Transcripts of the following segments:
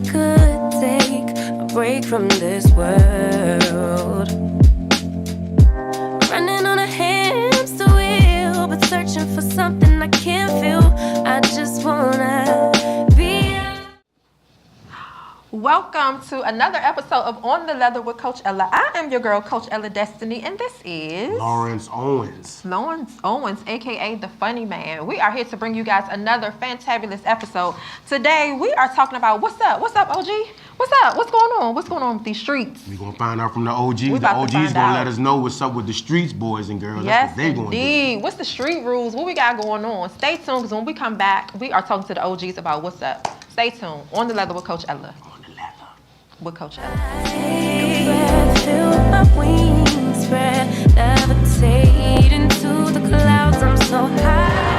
could take a break from this world. Running on a hamster wheel, but searching for something I can't feel. I just wanna be. Welcome to another episode of On the Leather with Coach Ella. I am your girl, Coach Ella Destiny, and this is Lawrence Owens. Lawrence Owens, aka the Funny Man. We are here to bring you guys another fantabulous episode. Today we are talking about what's up, OG? What's up? What's going on? What's going on with these streets? We're gonna find out from the OGs. We The about to OGs find gonna out. let us know what's up with the streets, boys and girls. Yes, That's what they gonna indeed. What's the street rules? What we got going on? Stay tuned, because when we come back, we are talking to the OGs about what's up. Stay tuned. On the Leather with Coach Ella. do. On the leather. With Coach Ella. Take a breath, feel my wings spread, levitate into the clouds. I'm so high.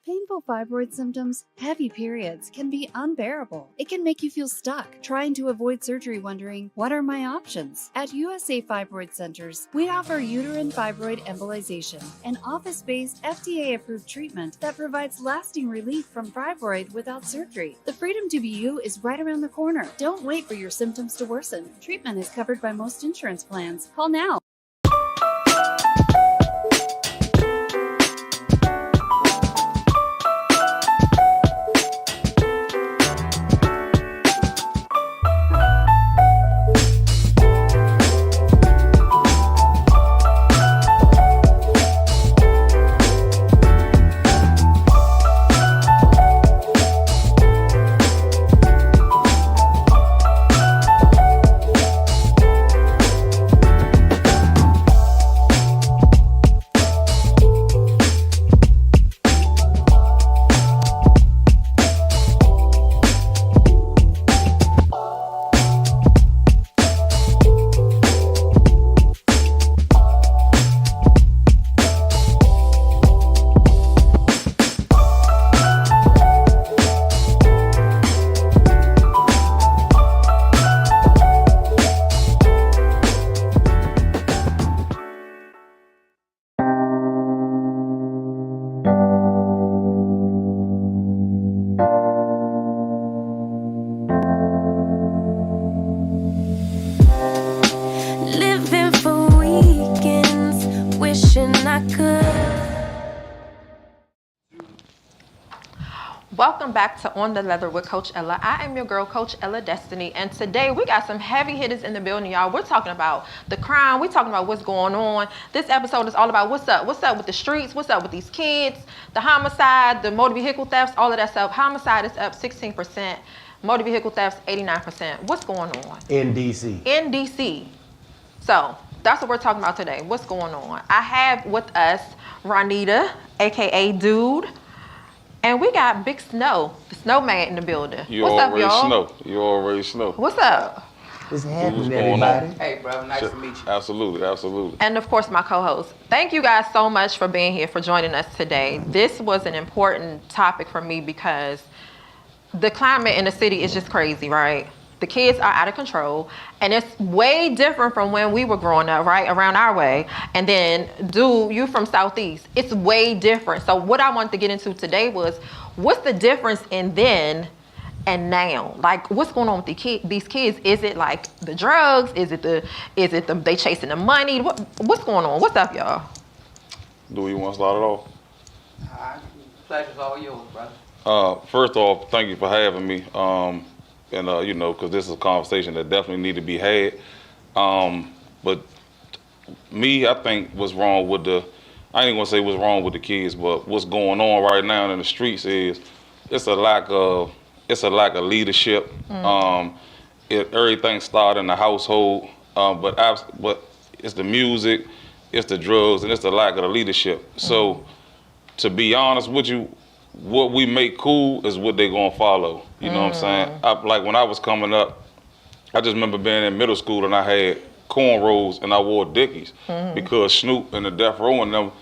Painful fibroid symptoms, heavy periods can be unbearable. It can make you feel stuck, trying to avoid surgery, wondering, what are my options? At USA Fibroid Centers, we offer uterine fibroid embolization, an office-based FDA-approved treatment that provides lasting relief from fibroid without surgery. The freedom to be you is right around the corner. Don't wait for your symptoms to worsen. Treatment is covered by most insurance plans. Call now. Living for weekends, wishing I could. Welcome back to On the Leather with Coach Ella. I am your girl, Coach Ella Destiny, and today we got some heavy hitters in the building, y'all. We're talking about the crime. We're talking about what's going on. This episode is all about what's up with the streets, what's up with these kids, the homicide, the motor vehicle thefts, all of that stuff. Homicide is up 16%, motor vehicle thefts 89%. What's going on? In DC. In DC. So that's what we're talking about today. What's going on? I have with us Ronita, aka Dude. And we got Big Snow, the snowman in the building. What's up, y'all? You already know. What's up? What's What's happening, going on? everybody? Hey, brother, nice to meet you. Absolutely. And of course, my co-host. Thank you guys so much for being here, for joining us today. This was an important topic for me because the climate in the city is just crazy, right? The kids are out of control, and it's way different from when we were growing up, right? Around our way. And then, Dude, you from Southeast. It's way different. So what I wanted to get into today was, what's the difference in then and now? Like, what's going on with these kids? Is it like the drugs? Is it they chasing the money? What's going on? What's up, y'all? Do you want to start it off? Pleasure's all yours, brother. First off, thank you for having me. Because this is a conversation that definitely need to be had. But me, I think what's wrong with I ain't gonna say what's wrong with the kids, but what's going on right now in the streets is it's a lack of leadership. Everything started in the household, but it's the music, it's the drugs, and it's the lack of the leadership. So, to be honest with you, what we make cool is what they gonna follow. You know what I'm saying? Like when I was coming up, I just remember being in middle school and I had cornrows and I wore Dickies because Snoop and the Death Row and them,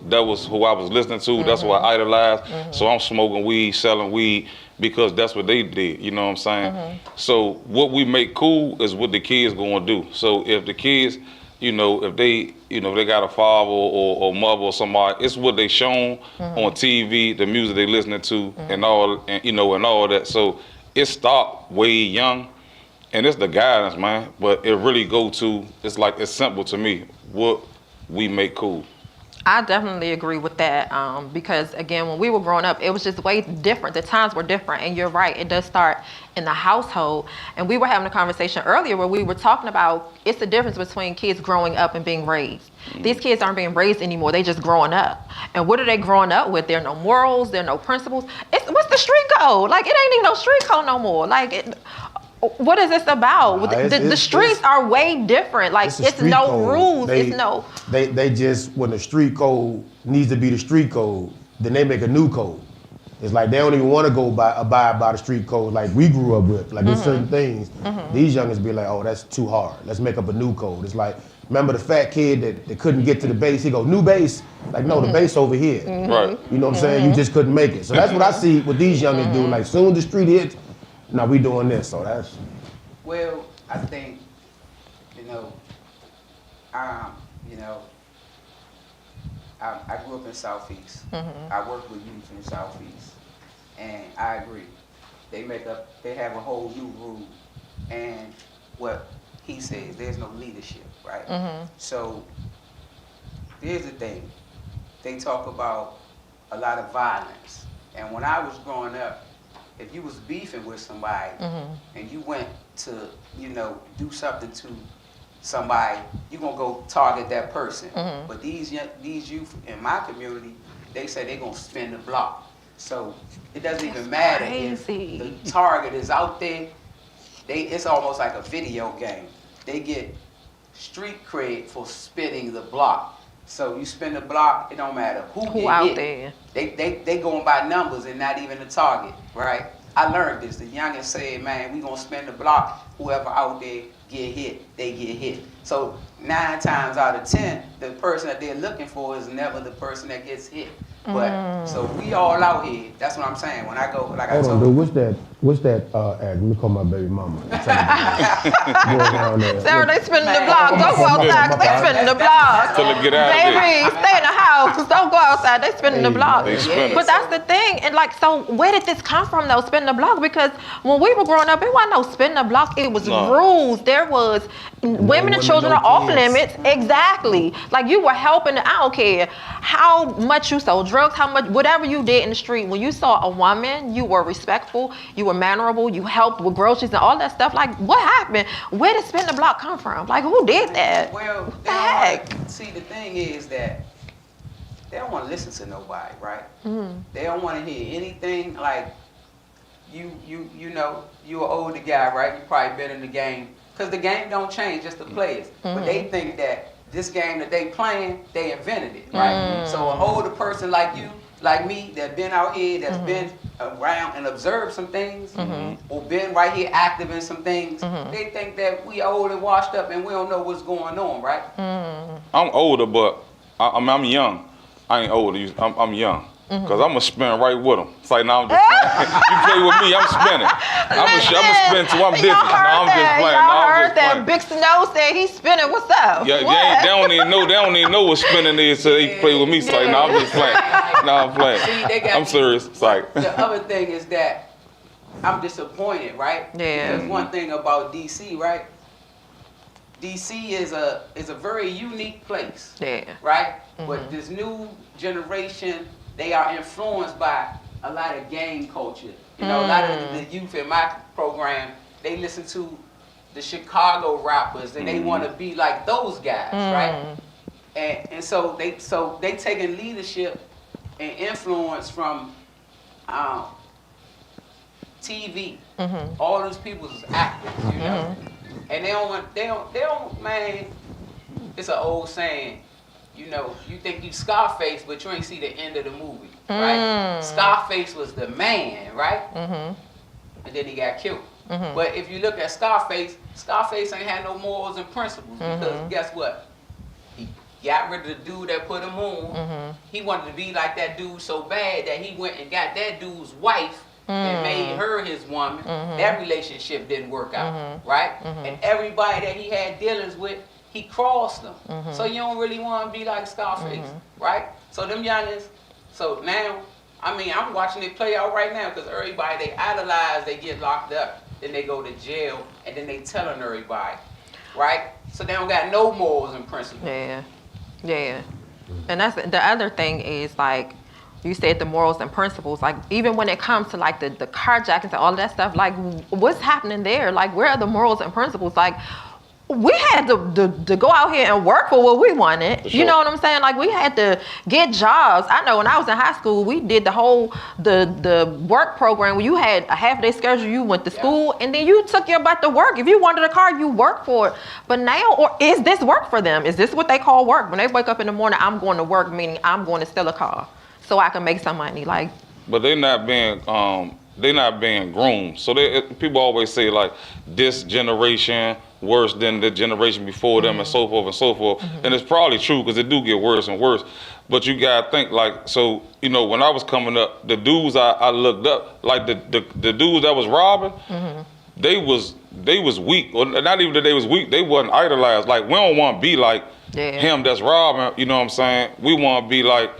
that was who I was listening to. That's who I idolized. So I'm smoking weed, selling weed because that's what they did. You know what I'm saying? So what we make cool is what the kids gonna do. So if the kids, if they got a father or mother or somebody, it's what they shown on TV, the music they listening to, and all that. So it stopped way young, and it's the guidance, man. But it really it's simple to me. What we make cool. I definitely agree with that because, again, when we were growing up, it was just way different. The times were different, and you're right. It does start in the household. And we were having a conversation earlier where we were talking about it's the difference between kids growing up and being raised. These kids aren't being raised anymore. They just growing up. And what are they growing up with? There are no morals. There are no principles. What's the street code? Like, it ain't even no street code no more. Like, what is this about? The streets are way different. Like, it's no code. rules. They just, when the street code needs to be the street code, then they make a new code. It's like they don't even want to abide by the street code like we grew up with. Like, there's certain things, these youngins be like, oh, that's too hard. Let's make up a new code. It's like, remember the fat kid that couldn't get to the base? He go, new base? Like, no, the base over here. Right. You know what I'm saying? You just couldn't make it. So that's what I see what these youngins do. Like, soon as the street hits, now we doing this. So that's... Well, I think, I grew up in Southeast. I work with youth in Southeast, and I agree. They have a whole new rule, and what he says, there's no leadership, right? So here's the thing. They talk about a lot of violence, and when I was growing up, if you was beefing with somebody and you went to, do something to somebody, you're gonna go target that person. But these youth in my community, they say they're gonna spin the block. So it doesn't even matter if the target is out there. It's almost like a video game. They get street cred for spinning the block. So you spin the block, it don't matter who out hit. there. They going by numbers and not even the target, right? I learned this. The youngest said, man, we gonna spin the block. Whoever out there get hit, they get hit. So 9 times out of 10, the person that they're looking for is never the person that gets hit. But so we all out here. That's what I'm saying. When I go, like I told Hold on, dude. What's that ad? Let me call my baby mama. Sarah, they spinning the block. Don't go outside. They spinning the block. Till it get out of there. Baby, stay in the house. Don't go outside. They spinning the block. They spinning. But that's the thing. And like, so where did this come from though, spinning the block? Because when we were growing up, it wasn't no spinning the block. It was rules. There was women and children are off limits. Exactly. Like, you were helping. I don't care how much you sold drugs, how much, whatever you did in the street. When you saw a woman, you were respectful, you were mannerable, you helped with groceries and all that stuff. Like, what happened? Where did spin the block come from? Like, who did that? Well, what the heck? See, the thing is that they don't want to listen to nobody, right? They don't want to hear anything. Like, you're an older guy, right? You probably been in the game. Because the game don't change, just the players. But they think that this game that they playing, they invented it, right? So an older person like you, like me, that been out here, that's been around and observed some things, or been right here active in some things, they think that we old and washed up and we don't know what's going on, right? I'm older, but I'm young. I ain't older. I'm young. Because I'm going to spin right with them. It's like, no, I'm just playing. You play with me, I'm spinning. I'm going to spin till I'm dizzy. No, I'm just playing. Y'all heard that Big Snow said he's spinning. What's up? Yeah, they don't even know what spinning is, so they play with me. It's like, no, I'm just playing. No, I'm playing. See, I'm serious. It's like. The other thing is that I'm disappointed, right? Yeah. Because one thing about DC, right? DC is a very unique place. Yeah. Right? But this new generation, they are influenced by a lot of gang culture. You know, a lot of the youth in my program, they listen to the Chicago rappers and they want to be like those guys, right? And so they taking leadership and influence from TV. All those people is actors, you know, and they don't, man. It's an old saying. You know, you think you Scarface, but you ain't see the end of the movie, right? Scarface was the man, right? And then he got killed. But if you look at Scarface ain't had no morals and principles because guess what? He got rid of the dude that put him on. He wanted to be like that dude so bad that he went and got that dude's wife and made her his woman. That relationship didn't work out, right? And everybody that he had dealings with, he crossed them. So you don't really want to be like Scarface, right? So them youngins, so now, I mean, I'm watching it play out right now because everybody, they idolize, they get locked up, then they go to jail, and then they telling everybody, right? So they don't got no morals and principles. Yeah. And that's the other thing is like, you said the morals and principles, like even when it comes to like the carjackings and all of that stuff, like what's happening there? Like where are the morals and principles? Like we had to go out here and work for what we wanted. Sure. You know what I'm saying? Like we had to get jobs. I know when I was in high school, we did the whole the work program where you had a half-day schedule. You went to school and then you took your butt to work. If you wanted a car, you worked for it. But now, or is this work for them? Is this what they call work? When they wake up in the morning, I'm going to work, meaning I'm going to steal a car so I can make some money. Like, but they're not being groomed. So people always say like this generation worse than the generation before them and so forth and so forth. And it's probably true because it do get worse and worse. But you gotta think like, so, you know, when I was coming up, the dudes I looked up, like the dudes that was robbing, they was weak. Or not even that they was weak, they wasn't idolized. Like we don't want to be like him that's robbing, you know what I'm saying? We want to be like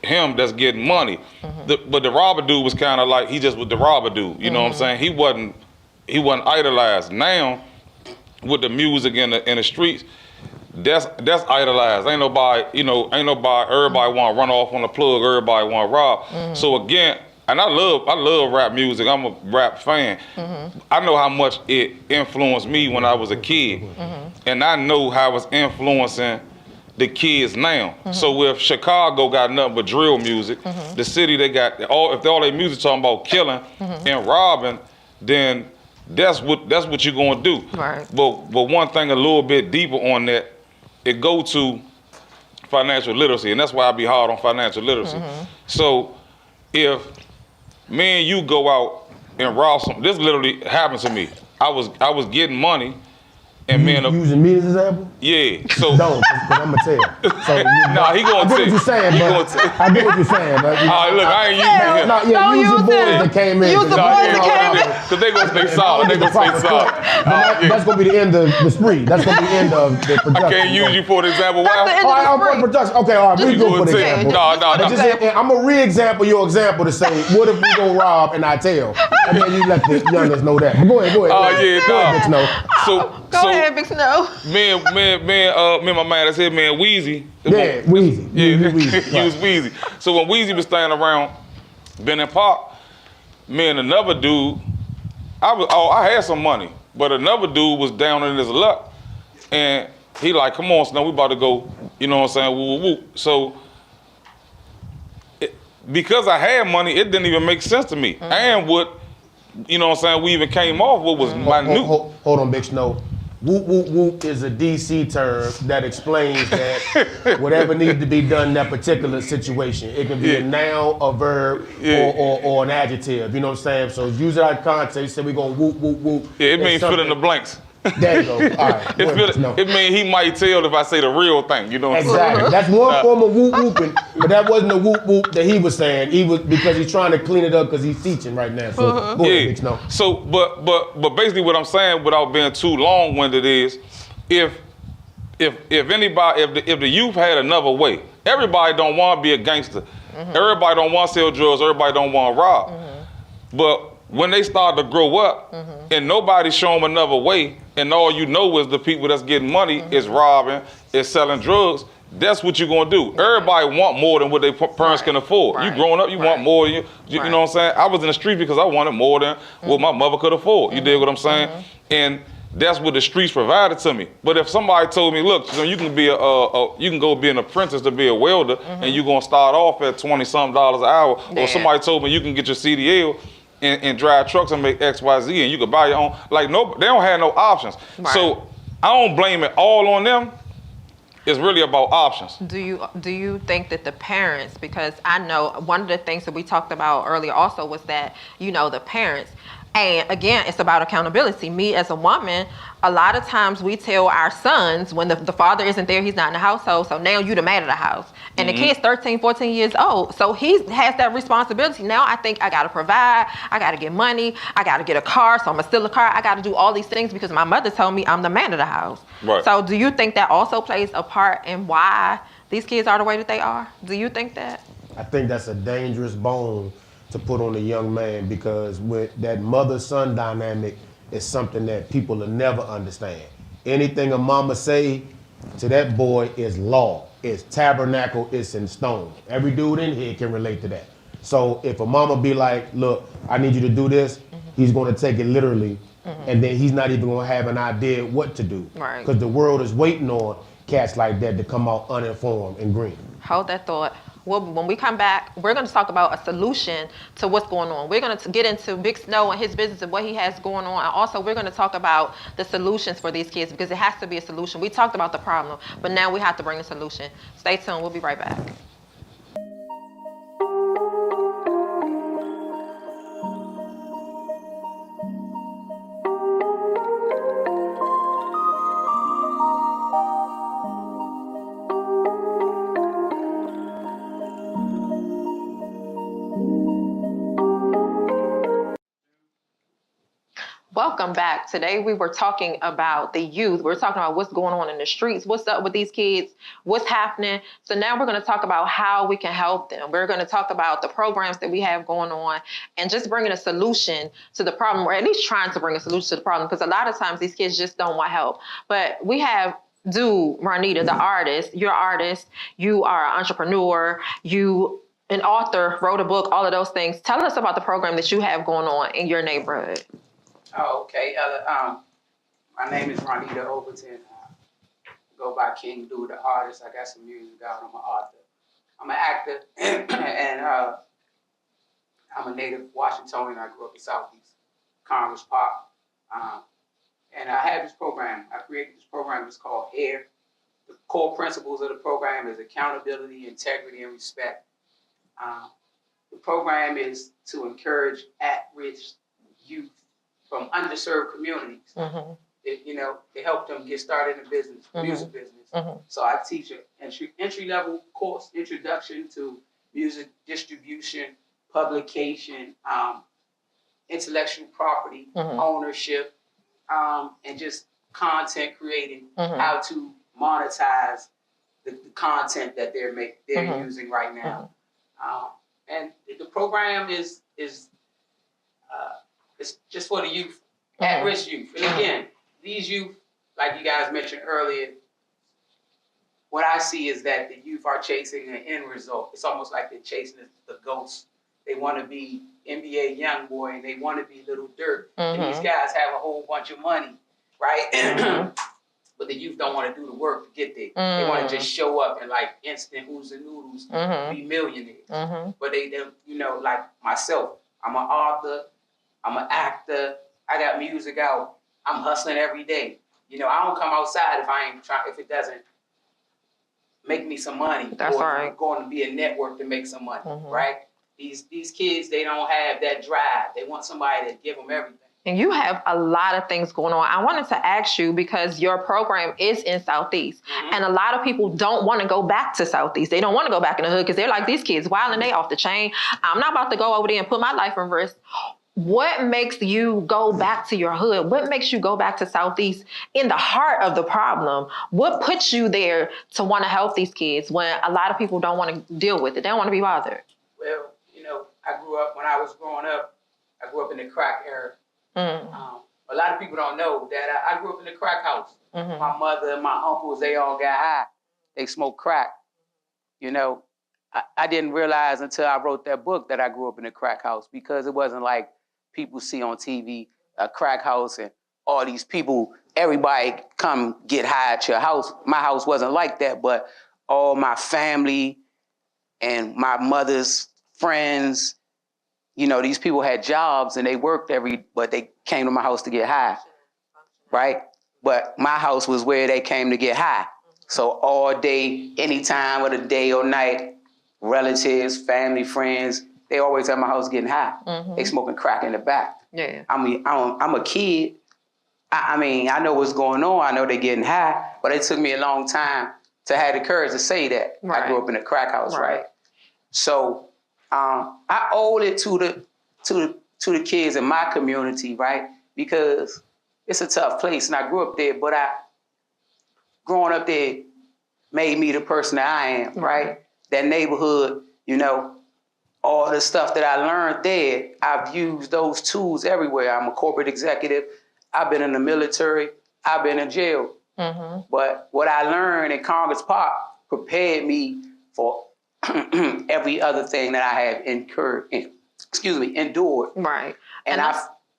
him that's getting money. But the robber dude was kind of like, he just was the robber dude, you know what I'm saying? He wasn't idolized. Now, with the music in the streets, that's idolized. Ain't nobody, everybody want to run off on the plug, everybody want to rob. So again, and I love rap music, I'm a rap fan. I know how much it influenced me when I was a kid. And I know how it's influencing the kids now. So if Chicago got nothing but drill music, the city they got if all their music talking about killing and robbing, then that's what you're gonna do. Right. But one thing a little bit deeper on that, it go to financial literacy, and that's why I be hard on financial literacy. So if me and you go out and rob this literally happened to me. I was getting money. And you using me as an example? Yeah. So don't, because I'm gonna tell. So he gonna tell. I get what you're saying, but I get what you're saying, but look, I ain't using him. No, use the boys that came in. Use the boys that came in. Because they gonna stay solid. They gonna stay solid. That's gonna be the end of the spree. That's gonna be the end of the production. I can't use you for an example. That's the end All right, of I'm the for production. Okay, all right, we go for the example. No. I'm gonna re-example your example to say, what if we go rob and I tell? And then you let the youngest know that. Go ahead. Oh yeah, Go ahead, Big Snow. Go ahead, Big Snow. Me and my man that said, man, Weezy. Yeah, Weezy. Yeah, Weezy. he was Weezy. So when Weezy was standing around Bennett Park, me and another dude, I had some money, but another dude was down in his luck, and he like, come on, Snow, we about to go, you know what I'm saying, woo, woo, woo. So because I had money, it didn't even make sense to me. And what, you know what I'm saying, we even came off what was minute. Hold on, Big Snow. Whoop, whoop, whoop is a DC term that explains that whatever needs to be done in that particular situation. It can be a noun, a verb, or an adjective. You know what I'm saying? So use it out of context. Say we're going to whoop, whoop, whoop. Yeah, it means fill in the blanks. There you go. All right. It means he might tell if I say the real thing. You know what I'm saying? Exactly. That's one form of whoop whooping, but that wasn't the whoop whoop that he was saying. He was because he's trying to clean it up because he's teaching right now. So go ahead, Big Snow. So, but basically what I'm saying without being too long-winded is, if the youth had another way, everybody don't want to be a gangster. Everybody don't want to sell drugs. Everybody don't want to rob. But when they start to grow up and nobody show them another way, and all you know is the people that's getting money is robbing, is selling drugs, that's what you're gonna do. Everybody want more than what their parents can afford. You growing up, you want more. You know what I'm saying? I was in the street because I wanted more than what my mother could afford. You dig what I'm saying? And that's what the streets provided to me. But if somebody told me, look, you can be you can go be an apprentice to be a welder, and you're gonna start off at $20-something an hour, or somebody told me you can get your CDL and drive trucks and make X, Y, Z, and you could buy your own. Like, no, they don't have no options. So I don't blame it all on them. It's really about options. Do you think that the parents, because I know one of the things that we talked about earlier also was that, the parents, And again, it's about accountability. Me as a woman, a lot of times we tell our sons when the father isn't there, he's not in the household, so now you the man of the house. And the kid's 13, 14 years old. So he has that responsibility. Now I think I got to provide, I got to get money, I got to get a car, so I'm going to steal a car. I got to do all these things because my mother told me I'm the man of the house. Right. So do you think that also plays a part in why these kids are the way that they are? Do you think that? I think that's a dangerous bone to put on a young man, because with that mother-son dynamic is something that people will never understand. Anything a mama say to that boy is law, it's tabernacle, it's in stone. Every dude in here can relate to that. So if a mama be like, look, I need you to do this, he's gonna take it literally, and then he's not even gonna have an idea what to do. Right. Because the world is waiting on cats like that to come out uninformed and green. Hold that thought. Well, when we come back, we're going to talk about a solution to what's going on. We're going to get into Big Snow and his business and what he has going on. And also, we're going to talk about the solutions for these kids, because it has to be a solution. We talked about the problem, but now we have to bring the solution. Stay tuned. We'll be right back. Welcome back. Today we were talking about the youth. We're talking about what's going on in the streets, what's up with these kids, what's happening. So now we're going to talk about how we can help them. We're going to talk about the programs that we have going on and just bringing a solution to the problem, or at least trying to bring a solution to the problem, because a lot of times these kids just don't want help. But we have Ranita, the artist. You're an artist. You are an entrepreneur. You an author, wrote a book, all of those things. Tell us about the program that you have going on in your neighborhood. Oh, okay. My name is Ronita Overton. Go by King Dude, the artist. I got some music out. I'm an author. I'm an actor, and I'm a native Washingtonian. I grew up in Southeast Congress Park. And I have this program. I created this program. It's called AIR. The core principles of the program is accountability, integrity, and respect. The program is to encourage at-risk youth from underserved communities, to help them get started in business, music business. So I teach an entry-level course, introduction to music distribution, publication, intellectual property, ownership, and just content creating, how to monetize the content that they're using right now. And the program is it's just for the youth, at-risk youth. And again, these youth, like you guys mentioned earlier, what I see is that the youth are chasing an end result. It's almost like they're chasing the ghost. They want to be NBA Youngboy, and they want to be Little Dirt. And these guys have a whole bunch of money, right? But the youth don't want to do the work to get there. They want to just show up and like instant oodles and noodles, be millionaires. But they, like myself, I'm an author, I'm an actor, I got music out, I'm hustling every day. I don't come outside if it doesn't make me some money. That's or right. I'm going to be a network to make some money, right? These kids, they don't have that drive. They want somebody to give them everything. And you have a lot of things going on. I wanted to ask you, because your program is in Southeast, and a lot of people don't want to go back to Southeast. They don't want to go back in the hood because they're like, these kids wild and they off the chain. I'm not about to go over there and put my life in risk. What makes you go back to your hood? What makes you go back to Southeast in the heart of the problem? What puts you there to want to help these kids when a lot of people don't want to deal with it? They don't want to be bothered. Well, when I was growing up, I grew up in the crack era. A lot of people don't know that I grew up in the crack house. My mother and my uncles, they all got high. They smoked crack. I didn't realize until I wrote that book that I grew up in a crack house, because it wasn't like people see on TV, a crack house and all these people, everybody come get high at your house. My house wasn't like that, but all my family and my mother's friends, these people had jobs and they worked but they came to my house to get high, right? But my house was where they came to get high. So all day, any time of the day or night, relatives, family, friends, they always at my house getting high. They smoking crack in the back. Yeah. I'm a kid. I mean, I know what's going on. I know they're getting high, but it took me a long time to have the courage to say that. Right. I grew up in a crack house, Right. right? So I owe it to the kids in my community, right? Because it's a tough place, and I grew up there. But growing up there made me the person that I am, right? That neighborhood, you know, all the stuff that I learned there, I've used those tools everywhere. I'm a corporate executive. I've been in the military. I've been in jail. But what I learned in Congress Park prepared me for every other thing that I have endured. Right. And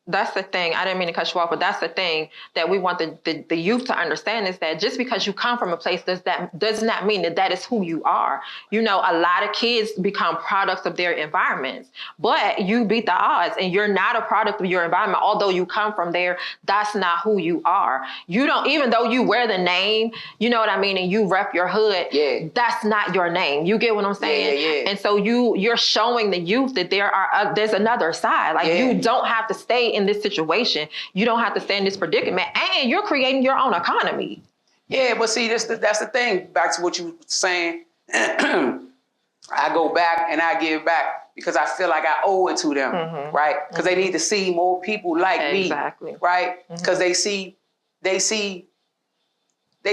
that's the thing. I didn't mean to cut you off, but that's the thing that we want the youth to understand is that just because you come from a place does not mean that is who you are. You know, a lot of kids become products of their environments, but you beat the odds and you're not a product of your environment. Although you come from there, that's not who you are. You don't, even though you wear the name, you know what I mean, and you rep your hood, that's not your name. You get what I'm saying? And so you're showing the youth that there's another side. Like you don't have to stay in this situation. You don't have to stay in this predicament, and you're creating your own economy. Yeah, but see, that's the thing. Back to what you were saying. I go back and I give back because I feel like I owe it to them, right? Because they need to see more people like me, right? Because they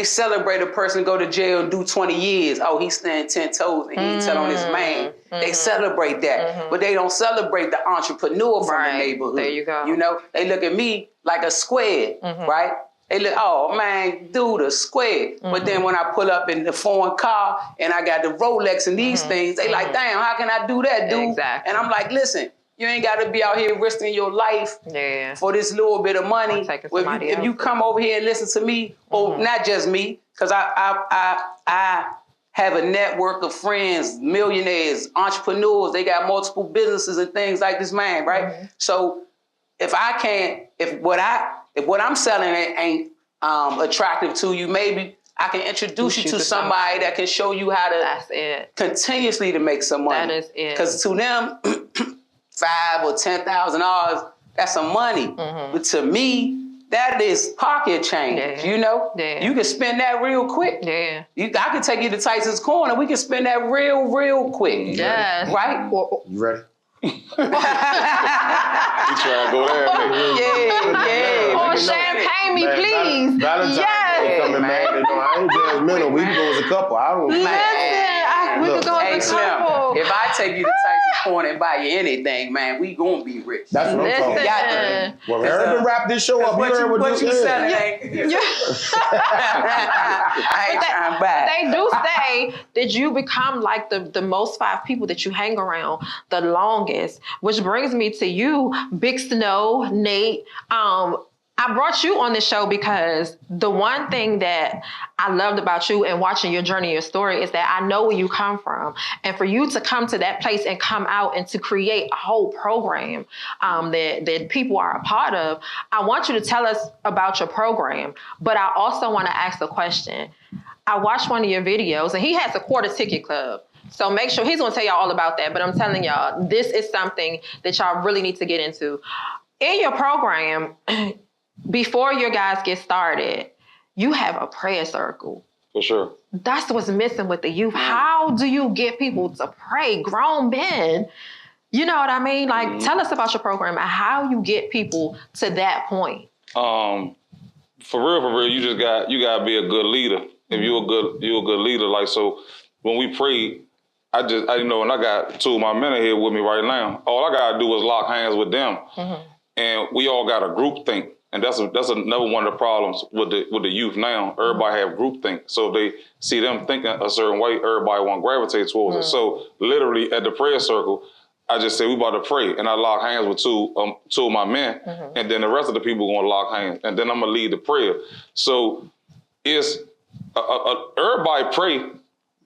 celebrate a person go to jail and do 20 years. Oh, he's standing 10 toes and he tell on his man. They celebrate that, but they don't celebrate the entrepreneur from the neighborhood. There you go. You know, they look at me like a square, right? They look, oh man, dude, a square. But then when I pull up in the foreign car and I got the Rolex and these things, they like, damn, how can I do that, dude? Exactly. And I'm like, listen, you ain't got to be out here risking your life for this little bit of money. If you come over here and listen to me, or not just me, because I have a network of friends, millionaires, entrepreneurs. They got multiple businesses and things like this, man, right? So if what I'm selling ain't attractive to you, maybe I can introduce you to somebody that can show you how to continuously to make some money. That is it. Because to them, $5,000 or $10,000, that's some money. But to me, that is pocket change, you know? You can spend that real quick. I can take you to Tyson's Corner. We can spend that real quick. Yes. Right? You ready? You try to go there. Or champagne me, please. Valentine's Day coming, man. You know, I ain't judgmental. We can go as a couple. I don't. We could go as a couple. If I take you to Tyson's Corner and buy you anything, man, we gonna be rich. That's what I'm talking about. Well, Aaron wrap this show up. What you selling ain't. I ain't trying to buy. They do say that you become like the most 5 people that you hang around the longest, which brings me to you, Big Snow, Nate. I brought you on the show because the one thing that I loved about you and watching your journey, your story, is that I know where you come from. And for you to come to that place and come out and to create a whole program that people are a part of, I want you to tell us about your program. But I also want to ask a question. I watched one of your videos, and he has a quarter ticket club. So make sure he's going to tell y'all all about that. But I'm telling y'all, this is something that y'all really need to get into. In your program, before your guys get started, you have a prayer circle. For sure. That's what's missing with the youth. How do you get people to pray? Grown men. You know what I mean? Like, tell us about your program and how you get people to that point. For real, you gotta be a good leader. If you're a good leader. Like, so when we prayed, I know, and I got 2 of my men here with me right now. All I gotta do is lock hands with them, and we all got a group think. And that's another one of the problems with the youth now. Everybody have group think. So if they see them thinking a certain way, everybody want to gravitate towards it. So literally at the prayer circle, I just say we about to pray, and I lock hands with two of my men, and then the rest of the people going to lock hands, and then I'm gonna lead the prayer. So it's everybody pray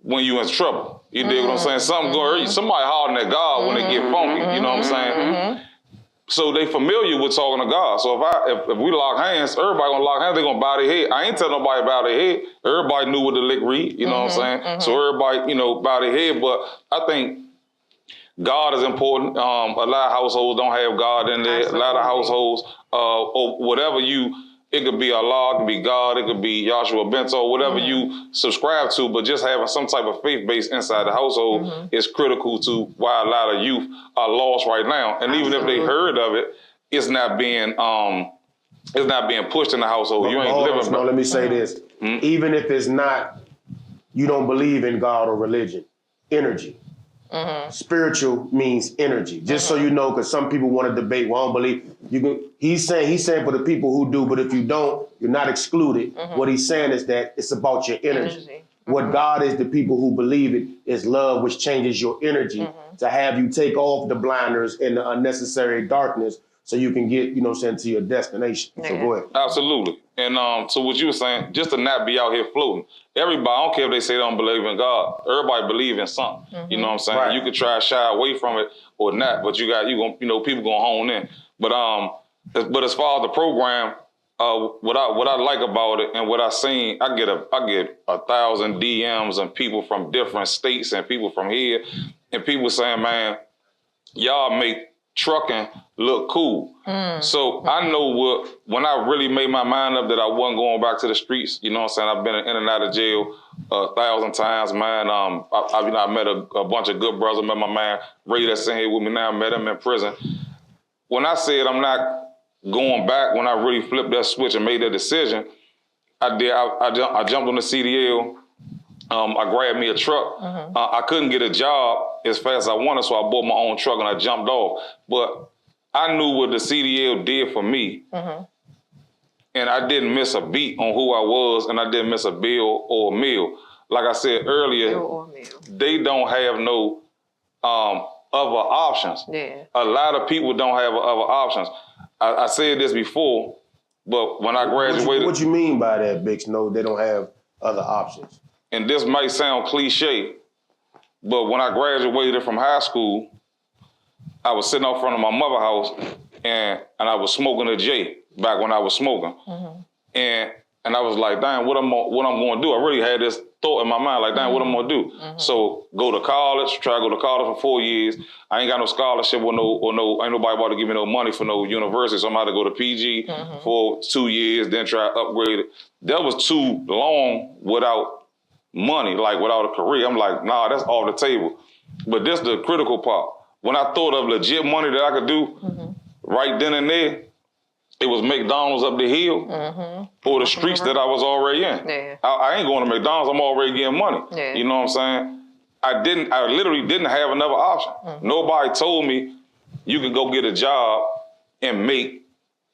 when you in trouble. You dig what I'm saying? Somebody hollering at God when they get funky. You know what I'm saying? So they familiar with talking to God. So if we lock hands, everybody gonna lock hands, they gonna bow their head. I ain't tell nobody about their head. Everybody knew what the lick read, you know what I'm saying? So everybody, bow their head. But I think God is important. A lot of households don't have God in there. Absolutely. A lot of households, or whatever it could be Allah, it could be God, it could be Joshua Bento, whatever you subscribe to, but just having some type of faith base inside the household is critical to why a lot of youth are lost right now. And even if they heard of it, it's not being pushed in the household. You ain't living. No, let me say this. Even if it's not, you don't believe in God or religion, energy. Spiritual means energy. Just so you know, because some people want to debate. Well, I don't believe you can. He's saying for the people who do, but if you don't, you're not excluded. What he's saying is that it's about your energy. What God is to people who believe it is love, which changes your energy to have you take off the blinders and the unnecessary darkness, so you can get, to your destination. So go ahead. Absolutely. And so what you were saying, just to not be out here floating. Everybody, I don't care if they say they don't believe in God. Everybody believe in something. You know what I'm saying? Right. You could try to shy away from it or not, but people gonna hone in. But as far as the program, what I like about it and what I seen, I get 1,000 DMs and people from different states and people from here, and people saying, man, y'all make trucking look cool. So I know when I really made my mind up that I wasn't going back to the streets, you know what I'm saying? I've been in and out of jail 1,000 times, man. I met a bunch of good brothers. I met my man Ray that's in here with me now. I met him in prison. When I said I'm not going back, when I really flipped that switch and made that decision, I jumped on the CDL. I grabbed me a truck. I couldn't get a job as fast as I wanted, so I bought my own truck and I jumped off. But I knew what the CDL did for me, and I didn't miss a beat on who I was, and I didn't miss a bill or a meal. Like I said earlier, they don't have no other options. Yeah. A lot of people don't have other options. I said this before, but when I graduated... What you mean by that, Big Snow? They don't have other options? And this might sound cliche, but when I graduated from high school, I was sitting out front of my mother's house and I was smoking a J back when I was smoking. And I was like, dang, what I'm going to do? I really had this thought in my mind, like, dang, what I'm going to do? So go to college, try to go to college for 4 years. I ain't got no scholarship ain't nobody about to give me no money for no university. So I'm going to go to PG for 2 years, then try to upgrade it. That was too long without money, like without a career. I'm like, nah, that's off the table. But this is the critical part. When I thought of legit money that I could do right then and there, it was McDonald's up the hill or the streets that I was already in. Yeah. I ain't going to McDonald's, I'm already getting money. Yeah. You know what I'm saying? I literally didn't have another option. Nobody told me you can go get a job and make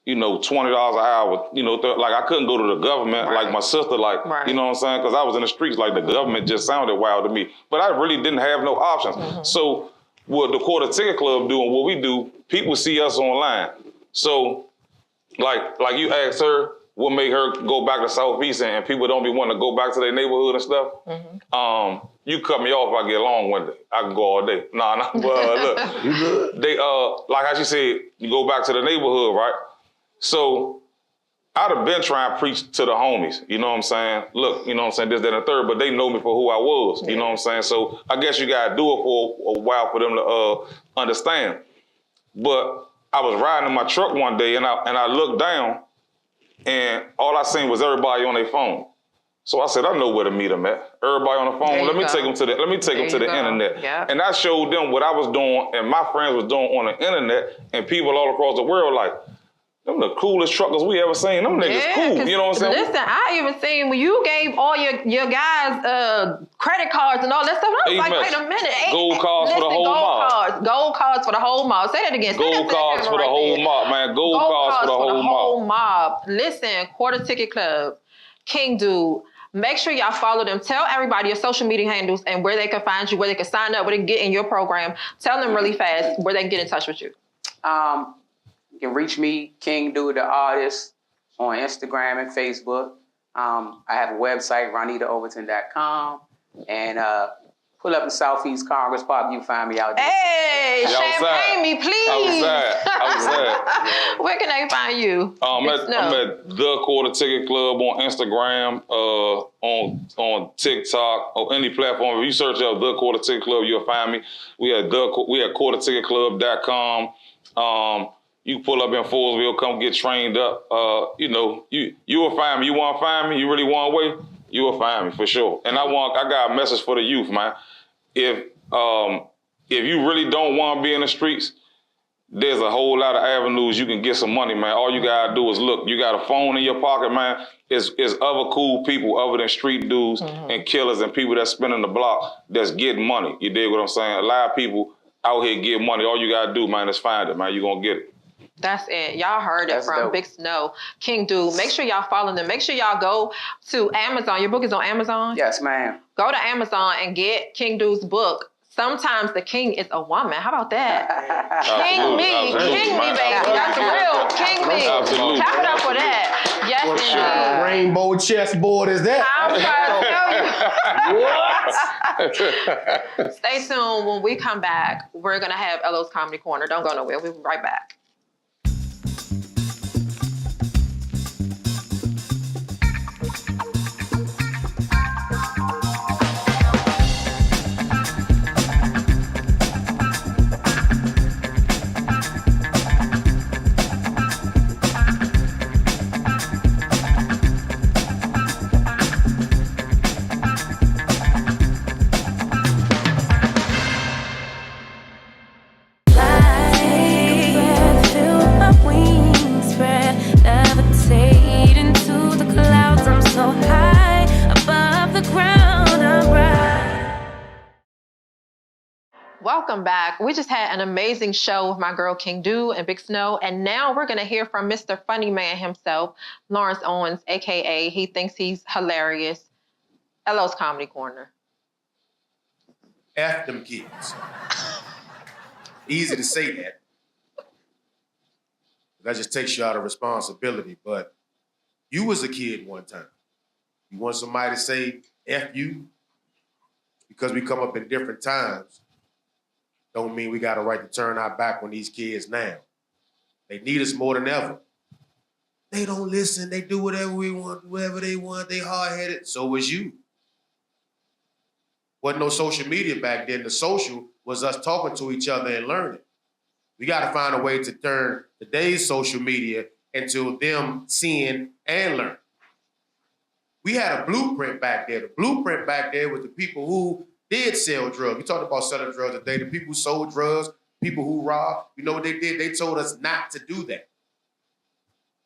$20 an hour, like I couldn't go to the government like my sister, you know what I'm saying? Because I was in the streets, like the government just sounded wild to me. But I really didn't have no options. So what the Quarter Ticket Club do and what we do, people see us online. So like you asked her, what made her go back to Southeast and people don't be wanting to go back to their neighborhood and stuff? You cut me off if I get long-winded. I can go all day. Nah, but look, you good? They, like how she said, you go back to the neighborhood, right? So I'd have been trying to preach to the homies, you know what I'm saying? Look, you know what I'm saying, this, that, and the third, but they know me for who I was, you know what I'm saying? So I guess you gotta do it for a while for them to understand. But I was riding in my truck one day and I looked down and all I seen was everybody on their phone. So I said, I know where to meet them at. Everybody on the phone, let me take them to the internet. Yep. And I showed them what I was doing and my friends was doing on the internet, and people all across the world like, them the coolest truckers we ever seen. Them niggas cool. You know what I'm saying? Listen, I even seen when you gave all your guys credit cards and all that stuff. I was like, wait a minute. Gold cards for the whole mob. Gold cards for the whole mob. Say that again. Gold cards for the whole mob, man. Gold cards for the whole mob. Listen, Quarter Ticket Club, King Dude. Make sure y'all follow them. Tell everybody your social media handles and where they can find you, where they can sign up, where they can get in your program. Tell them really fast where they can get in touch with you. You can reach me, King Dude the Artist, on Instagram and Facebook. I have a website, RonitaOverton.com. And pull up in Southeast Congress Park, you can find me out there. Hey, champagne me, please. Outside. Where can they find you? I'm at The Quarter Ticket Club on Instagram, on TikTok, or any platform. If you search up The Quarter Ticket Club, you'll find me. We at quarterticketclub.com. You pull up in Folesville, come get trained up. You will find me. You want to find me? You really want to wait? You will find me for sure. And I got a message for the youth, man. If you really don't want to be in the streets, there's a whole lot of avenues you can get some money, man. All you gotta do is look. You got a phone in your pocket, man. It's other cool people other than street dudes and killers and people that's spinning the block that's getting money. You dig what I'm saying? A lot of people out here get money. All you gotta do, man, is find it, man. You're gonna get it. That's it. Y'all heard it That's from dope. Big Snow, King Dude. Make sure y'all follow them. Make sure y'all go to Amazon. Your book is on Amazon? Yes, ma'am. Go to Amazon and get King Dude's book. Sometimes the king is a woman. How about that? King me, baby. That's real. King me. Absolutely. Clap it up for that. Yes, What indeed. kind of rainbow chessboard is that? I'm trying to tell you. Stay tuned. When we come back, we're going to have LO's Comedy Corner. Don't go nowhere. We'll be right back. Welcome back. We just had an amazing show with my girl King Dude and Big Snow, and now we're going to hear from Mr. Funny Man himself, Lawrence Owens, a.k.a. he thinks he's hilarious. LO's Comedy Corner. F them kids. Easy to say that. That just takes you out of responsibility. But you was a kid one time. You want somebody to say F you? Because we come up in different times, don't mean we got a right to turn our back on these kids now. They need us more than ever. They don't listen. They do whatever we want, whatever they want. They hard-headed. So was you. Wasn't no social media back then. The social was us talking to each other and learning. We got to find a way to turn today's social media into them seeing and learning. We had a blueprint back there. The blueprint back there was the people who did sell drugs. We talked about selling drugs today. The people who sold drugs, people who robbed, you know what they did? They told us not to do that.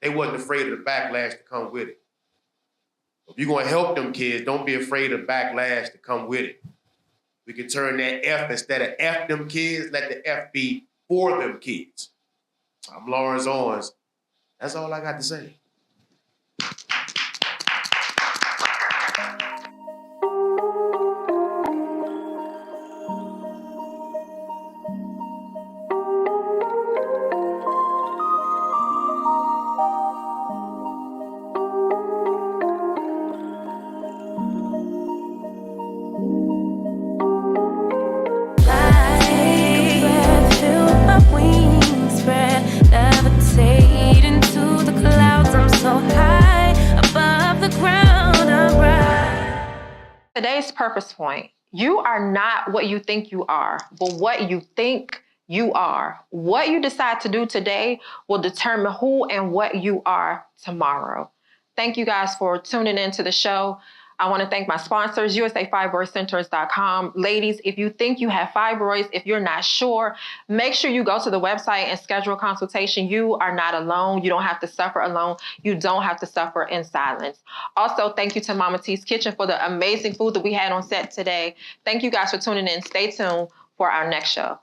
They wasn't afraid of the backlash to come with it. If you're going to help them kids, don't be afraid of backlash to come with it. We can turn that F, instead of F them kids, let the F be for them kids. I'm Lawrence Owens. That's all I got to say. Today's purpose point. You are not what you think you are, but what you think you are. What you decide to do today will determine who and what you are tomorrow. Thank you guys for tuning into the show. I want to thank my sponsors, USAFibroidCenters.com. Ladies, if you think you have fibroids, if you're not sure, make sure you go to the website and schedule a consultation. You are not alone. You don't have to suffer alone. You don't have to suffer in silence. Also, thank you to Mama T's Kitchen for the amazing food that we had on set today. Thank you guys for tuning in. Stay tuned for our next show.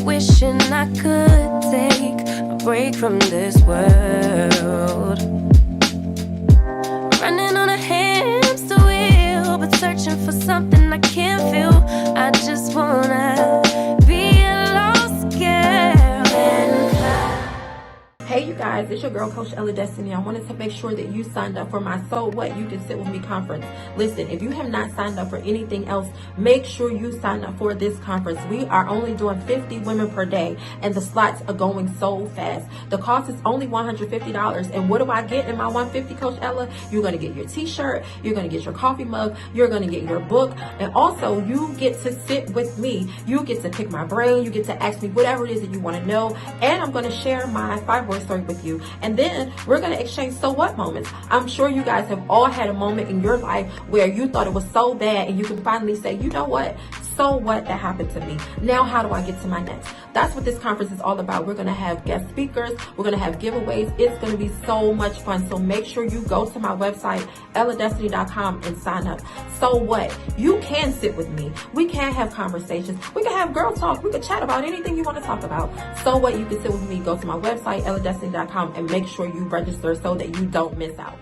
Wishing I could take a break from this world. Running on a hamster wheel, but searching for something I can't feel. I just wanna be a lost girl and fly. Hey you guys, it's your girl Coach Ella Destiny. I wanted to make sure that you signed up for my So What You Can Sit With Me conference. Listen, if you have not signed up for anything else, make sure you sign up for this conference. We are only doing 50 women per day and the slots are going so fast. The cost is only $150. And what do I get in my $150, Coach Ella? You're going to get your t-shirt, you're going to get your coffee mug, you're going to get your book, and also you get to sit with me. You get to pick my brain, you get to ask me whatever it is that you want to know, and I'm going to share my fibroid story with you. And then we're going to exchange so what moments. I'm sure you guys have all had a moment in your life where you thought it was so bad and you can finally say, you know what? So what, that happened to me. Now how do I get to my next? That's what this conference is all about. We're going to have guest speakers. We're going to have giveaways. It's going to be so much fun. So make sure you go to my website, elladestiny.com, and sign up. So what? You can sit with me. We can have conversations. We can have girl talk. We can chat about anything you want to talk about. So what? You can sit with me. Go to my website, elladestiny.com, and make sure you register so that you don't miss out.